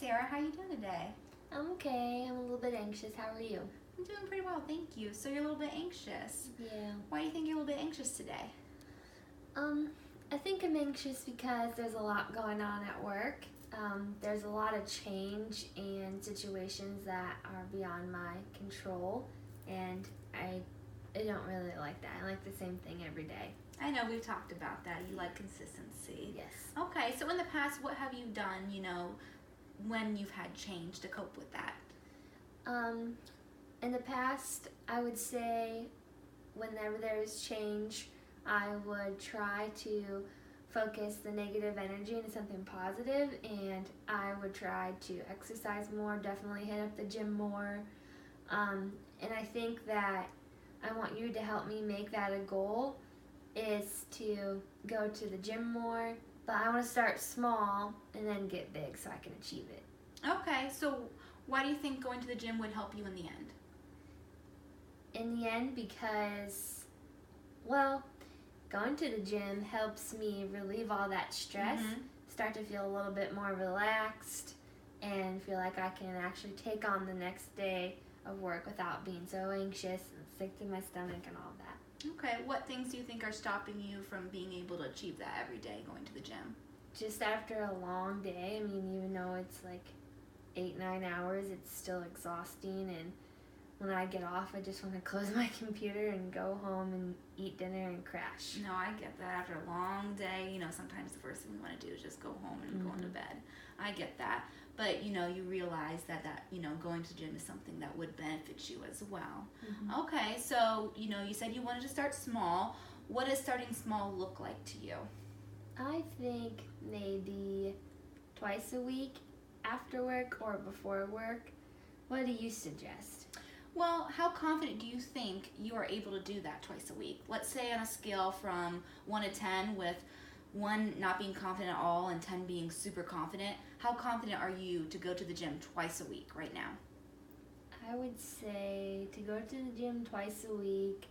Sarah. How are you doing today? I'm okay. I'm a little bit anxious. How are you? I'm doing pretty well, thank you. So you're a little bit anxious. Yeah. Why do you think you're a little bit anxious today? Um, I think I'm anxious because there's a lot going on at work. There's a lot of change and situations that are beyond my control, and I don't really like that. I like the same thing every day. I know we've talked about that. You like consistency. Yes. Okay, so in the past, what have you done, when you've had change to cope with that? In the past, I would say whenever there's change, I would try to focus the negative energy into something positive, and I would try to exercise more, definitely hit up the gym more. And I think that I want you to help me make that a goal, is to go to the gym more, but I want to start small and then get big so I can achieve it. Okay, so why do you think going to the gym would help you in the end? In the end, because, well, going to the gym helps me relieve all that stress, start to feel a little bit more relaxed, and feel like I can actually take on the next day of work without being so anxious and sick to my stomach and all that. Okay, what things do you think are stopping you from being able to achieve that every day going to the gym? Just after a long day, even though it's like 8-9 hours, it's still exhausting, and when I get off, I just want to close my computer and go home and eat dinner and crash. No, I get that. After a long day, sometimes the first thing we want to do is just go home and go into bed. I get that. But, you realize that going to the gym is something that would benefit you as well. Okay, so, you said you wanted to start small. What does starting small look like to you? I think maybe twice a week after work or before work. What do you suggest? Well, how confident do you think you are able to do that twice a week? Let's say on a scale from 1 to 10, with 1 not being confident at all and 10 being super confident, how confident are you to go to the gym twice a week right now? I would say to go to the gym twice a week,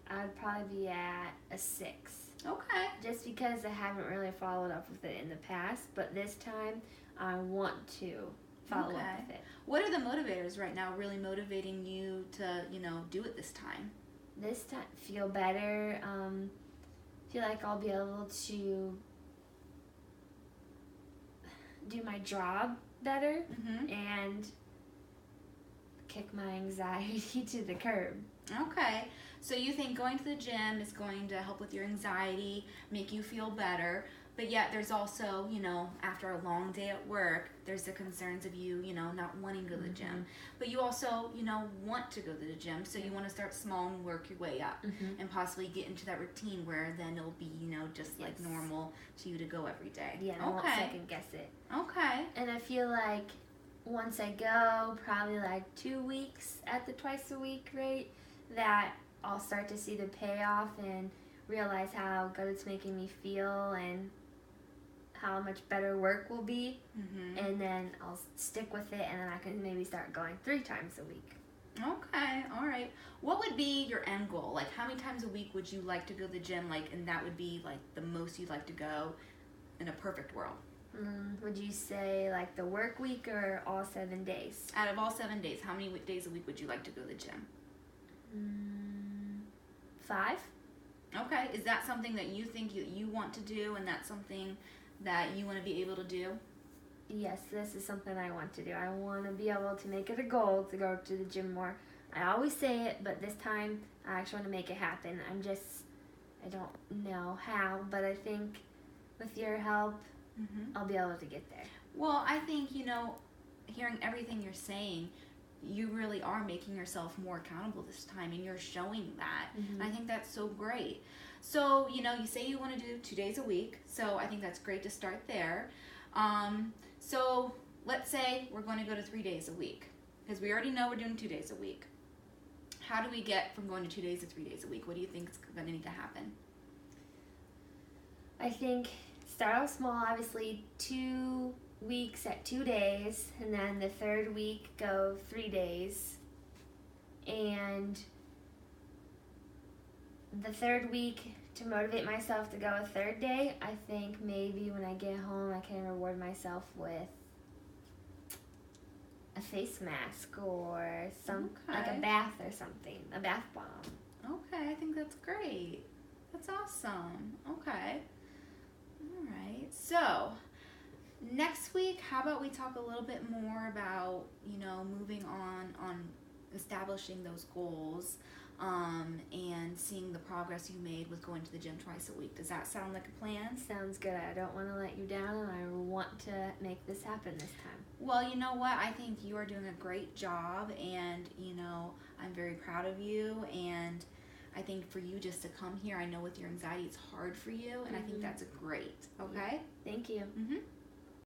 I'd probably be at a 6. Okay. Just because I haven't really followed up with it in the past, but this time I want to follow up with it. What are the motivators right now really motivating you to, do it this time? This time, feel better, feel like I'll be able to do my job better and kick my anxiety to the curb. Okay, so you think going to the gym is going to help with your anxiety, make you feel better, but yet there's also, after a long day at work, there's the concerns of you, not wanting to go to the gym. But you also, want to go to the gym, so you want to start small and work your way up and possibly get into that routine where then it'll be, just like normal to you to go every day. Yeah, I won't second guess it. Okay. And I feel like once I go, probably like 2 weeks at the twice a week rate, that I'll start to see the payoff and realize how good it's making me feel and how much better work will be, and then I'll stick with it, and then I can maybe start going 3 times a week. Okay, all right. What would be your end goal? Like, how many times a week would you like to go to the gym, and that would be like the most you'd like to go in a perfect world? Would you say like the work week or all 7 days? Out of all 7 days, how many days a week would you like to go to the gym? 5. Okay, is that something that you think you want to do, and that's something that you want to be able to do? Yes, this is something I want to do. I want to be able to make it a goal to go to the gym more. I always say it, but this time I actually want to make it happen. I don't know how, but I think with your help, I'll be able to get there. Well, I think, hearing everything you're saying, you really are making yourself more accountable this time, and you're showing that. And I think that's so great. So, you say you want to do 2 days a week, so I think that's great to start there. So let's say we're going to go to 3 days a week, because we already know we're doing 2 days a week. How do we get from going to 2 days to 3 days a week? What do you think is going to need to happen? I think start off small, obviously 2 weeks at 2 days, and then the 3rd week go 3 days, and the 3rd week, to motivate myself to go a 3rd day, I think maybe when I get home I can reward myself with a face mask or Okay. like a bath or something, a bath bomb. Okay, I think that's great. That's awesome. Okay. All right. So, next week, how about we talk a little bit more about, moving on establishing those goals, and seeing the progress you made with going to the gym twice a week. Does that sound like a plan? Sounds good. I don't want to let you down, and I want to make this happen this time. Well, you know what? I think you are doing a great job, and, I'm very proud of you, and I think for you just to come here, I know with your anxiety it's hard for you, and I think that's great. Okay? Thank you. Mm-hmm.